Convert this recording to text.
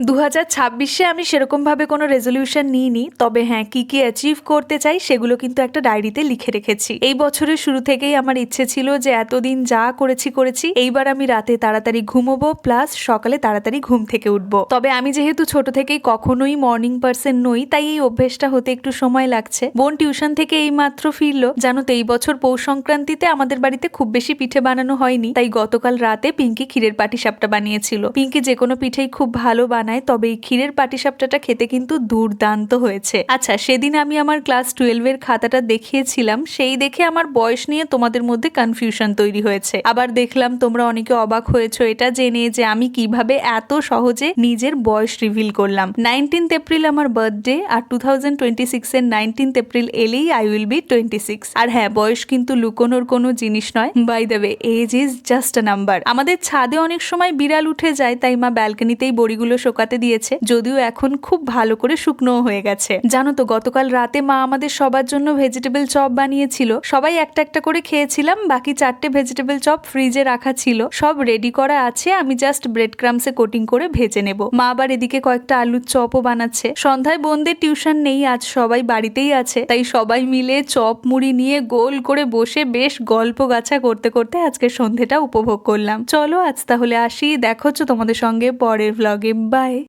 2026-এ আমি সেরকমভাবে কোনো রেজলিউশন নিইনি, তবে হ্যাঁ কি কি অ্যাচিভ করতে চাই সেগুলো কিন্তু একটা ডায়েরিতে লিখে রেখেছি। এই বছরের শুরু থেকেই আমার ইচ্ছে ছিল যে এতদিন যা করেছি এইবার আমি রাতে তাড়াতাড়ি ঘুমোবো, প্লাস সকালে তাড়াতাড়ি ঘুম থেকে উঠবো। তবে আমি যেহেতু ছোট থেকেই কখনোই মর্নিং পার্সন নই, তাই এই অভ্যেসটা হতে একটু সময় লাগছে। বোন টিউশন থেকে এই মাত্র ফিরলো। জানো তো এই বছর পৌষ সংক্রান্তিতে আমাদের বাড়িতে খুব বেশি পিঠে বানানো হয়নি, তাই গতকাল রাতে পিঙ্কি ক্ষীরের পাটিসাপটা বানিয়েছিল। পিঙ্কি যে কোনো পিঠেই খুব ভালো বানায়, তবে এই ক্ষীরের পাটিসাপটাটা খেতে কিন্তু দুর্দান্ত হয়েছে। আচ্ছা, সেদিন আমি আমার ক্লাস 12-এর খাতাটা দেখিয়েছিলাম, সেই দেখে আমার বয়স নিয়ে তোমাদের মধ্যে কনফিউশন তৈরি হয়েছে। আবার দেখলাম তোমরা অনেকে অবাক হয়েছো এটা জেনে যে আমি কিভাবে এত সহজে নিজের বয়স রিভিল করলাম। 19th এপ্রিল আমার বার্থডে, আর 2026-এর 19th এপ্রিল এলেই আই উইল বি 26। আর হ্যাঁ, বয়স কিন্তু লুকোনোর কোনো জিনিস নয়। By the way, age is just a number. আমাদের ছাদে অনেক সময় বিড়াল উঠে যায়, তাই মা ব্যালকনিতেই বড়িগুলো শোকাতে দিয়েছে, যদিও এখন খুব ভালো করে শুকনো হয়ে গেছে। জানো তো গতকাল রাতে মা আমাদের সবার জন্য ভেজিটেবল চপ বানিয়েছিল। সবাই একটা একটা করে খেয়েছিলাম, বাকি 4টে ভেজিটেবল চপ ফ্রিজে রাখা ছিল। সব রেডি করা আছে, আমি জাস্ট ব্রেড ক্রামসে কোটিং করে ভেজে নেব। মা আবার এদিকে কয়েকটা আলুর চপও বানাচ্ছে। সন্ধ্যায় বোনদের টিউশন নেই, আজ সবাই বাড়িতেই আছে, তাই সবাই মিলে চপ মুড়ি নিয়ে গোল করে বসে বেশ গল্প গাছা করতে করতে আজকে সন্ধেটা উপভোগ করলাম। চলো আজ তাহলে আসি, দেখা হচ্ছে তোমাদের সঙ্গে পরের ভ্লগে। বাই।